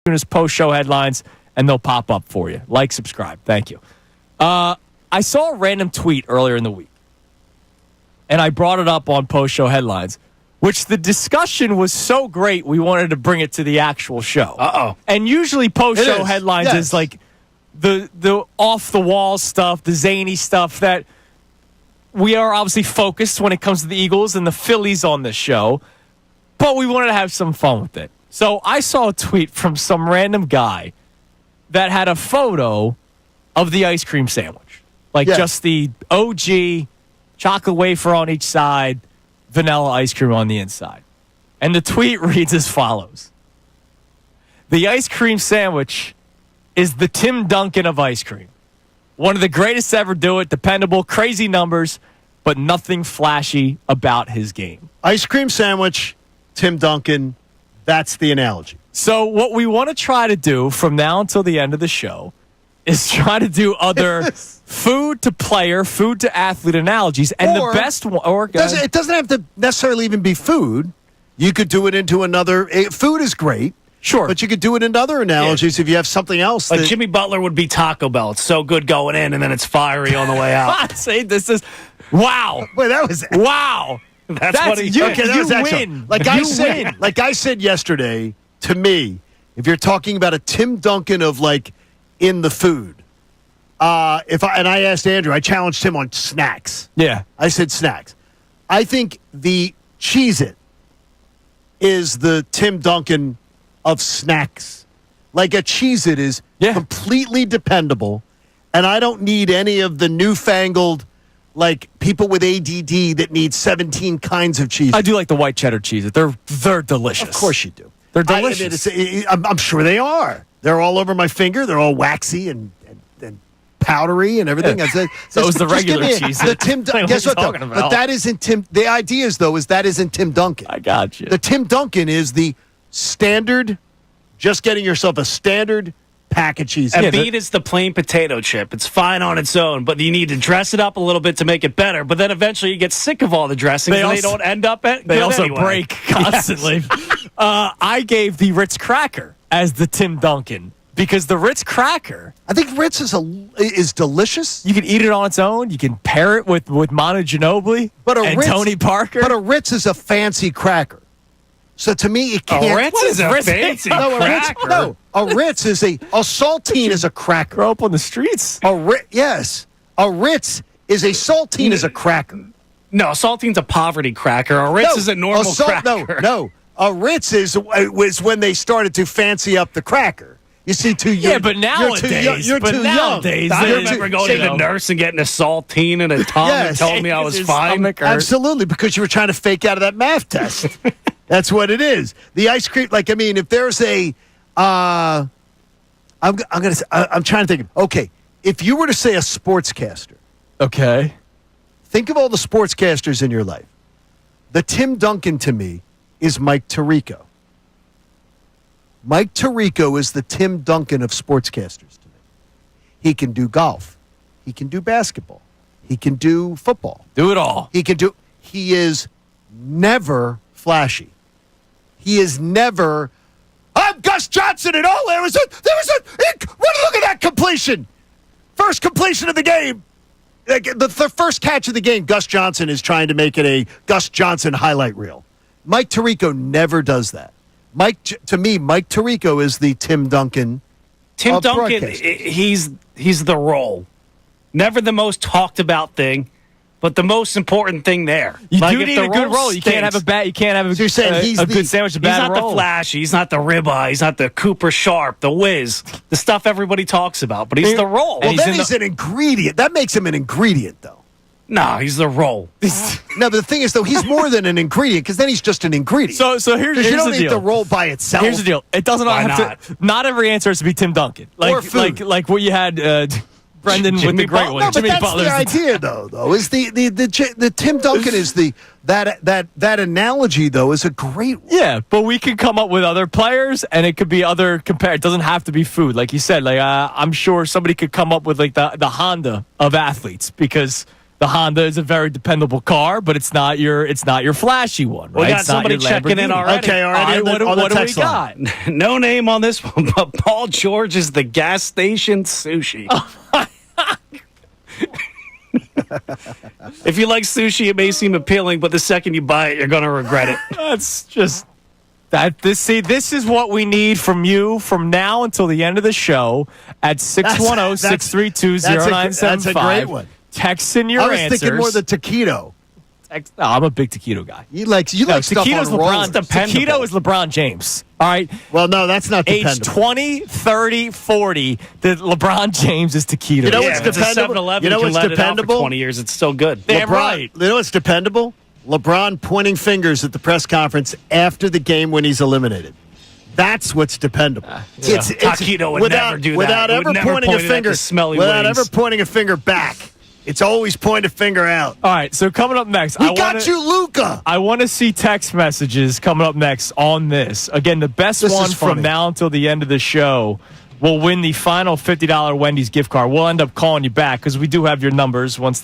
Salciunas post-show headlines, and they'll pop up for you. Like, subscribe. Thank you. I saw a random tweet earlier in the week, and I brought it up on post-show headlines, which the discussion was so great we wanted to bring it to the actual show. Uh-oh. And usually post-show headlines is like the off-the-wall stuff, the zany stuff that we are obviously focused when it comes to the Eagles and the Phillies on this show, but we wanted to have some fun with it. So I saw a tweet from some random guy that had a photo of the ice cream sandwich. Just the OG chocolate wafer on each side, vanilla ice cream on the inside. And the tweet reads as follows. The ice cream sandwich is the Tim Duncan of ice cream. One of the greatest to ever do it, dependable, crazy numbers, but nothing flashy about his game. Ice cream sandwich, Tim Duncan, that's the analogy. So what we want to try to do from now until the end of the show is try to do other food to player, food to athlete analogies. And the best one... It doesn't have to necessarily even be food. You could do it into another... Food is great. Sure. But you could do it in other analogies if you have something else. Like Jimmy Butler would be Taco Bell. It's so good going in, and then it's fiery on the way out. See, this is... Wow. Wait, that was... Wow. That's what he... You, okay, that was win. Like I said yesterday, to me, if you're talking about a Tim Duncan of, in the food, I asked Andrew, I challenged him on snacks. Yeah. I said snacks. I think the Cheez-It is the Tim Duncan of snacks. Like a Cheez-It is completely dependable, and I don't need any of the newfangled, people with ADD that need 17 kinds of cheese. I do like the white cheddar cheese. They're delicious. Of course you do. They're delicious. I'm sure they are. They're all over my finger. They're all waxy and powdery and everything. So it was the regular cheese. Guess what, though? But that isn't Tim. The idea is, though, that isn't Tim Duncan. I got you. The Tim Duncan is the standard, just getting yourself a standard pack of cheese. And beet is the plain potato chip. It's fine on its own, but you need to dress it up a little bit to make it better. But then eventually you get sick of all the dressings, and they don't end up at They also anyway. break constantly. Yes. I gave the Ritz cracker as the Tim Duncan because the Ritz cracker... I think Ritz is delicious. You can eat it on its own. You can pair it with Manu Ginobili and Tony Parker. But a Ritz is a fancy cracker. So to me, it can't... A Ritz is a fancy cracker. A Ritz is a saltine is a cracker. Grow up on the streets. Yes. A Ritz is a saltine is a cracker. No, a saltine's a poverty cracker. A Ritz is a normal cracker. No. A Ritz was when they started to fancy up the cracker. You see, but nowadays, you're too young. I remember going to the nurse and getting a saltine and a tongue and told me I was fine. Absolutely, because you were trying to fake out of that math test. That's what it is. The ice cream, if there's a, I'm trying to think. Okay, if you were to say a sportscaster, okay, think of all the sportscasters in your life. The Tim Duncan to me is Mike Tirico. Mike Tirico is the Tim Duncan of sportscasters to me. He can do golf. He can do basketball. He can do football. Do it all. He is never flashy. He is never, I'm Gus Johnson and all look at that completion. First completion of the game. The first catch of the game, Gus Johnson is trying to make it a Gus Johnson highlight reel. Mike Tirico never does that. To me, Mike Tirico is the Tim Duncan. Tim Duncan, he's the role. Never the most talked about thing, but the most important thing there. You do need a good roll. You can't have a bad. You can't have a good sandwich. A bad roll. He's not the flashy. He's not the ribeye. He's not the Cooper Sharp, the whiz, the stuff everybody talks about. But he's the roll. Well, then he's an ingredient. That makes him an ingredient, though. No, he's the role. No, but the thing is, though, he's more than an ingredient because then he's just an ingredient. So here's the deal. You don't need the roll by itself. Here's the deal. It doesn't have to. Not every answer has to be Tim Duncan. Like what you had. Brendan with the great one. No, but that's the idea, though. Is the Tim Duncan is that analogy, though, is a great one. Yeah, but we can come up with other players, and it could be other It doesn't have to be food, like you said. I'm sure somebody could come up with the Honda of athletes because The Honda is a very dependable car, but it's not your flashy one, right? We got It's not somebody your checking in Lamborghini. already. Okay, already. All right, what do we got? No name on this one, but Paul George is the gas station sushi. If you like sushi, it may seem appealing, but the second you buy it, you're going to regret it. That's just that. This is what we need from you from now until the end of the show at 610-632-0975. That's a great one. Text in your I was answers. thinking more the taquito. I'm a big taquito guy. You like stuff taquito's on rolls. Taquito is LeBron James. All right. Well, no, that's not Age dependable. 20, 30, 40, the LeBron James is taquito. You know Yeah, what's if it's a dependable? 7-Eleven, You know can what's let it out for dependable? 20 years. It's still good. Damn right. You know what's dependable? LeBron pointing fingers at the press conference after the game when he's eliminated. That's what's dependable. Taquito would never do that. Without He would ever never pointing a point it at finger. the smelly Without wings. ever pointing a finger back. It's always point a finger out. All right, so coming up next, We got you, Luca. I want to see text messages coming up next on this. Again, the best This one is from funny. now until the end of the show will win the final $50 Wendy's gift card. We'll end up calling you back because we do have your numbers once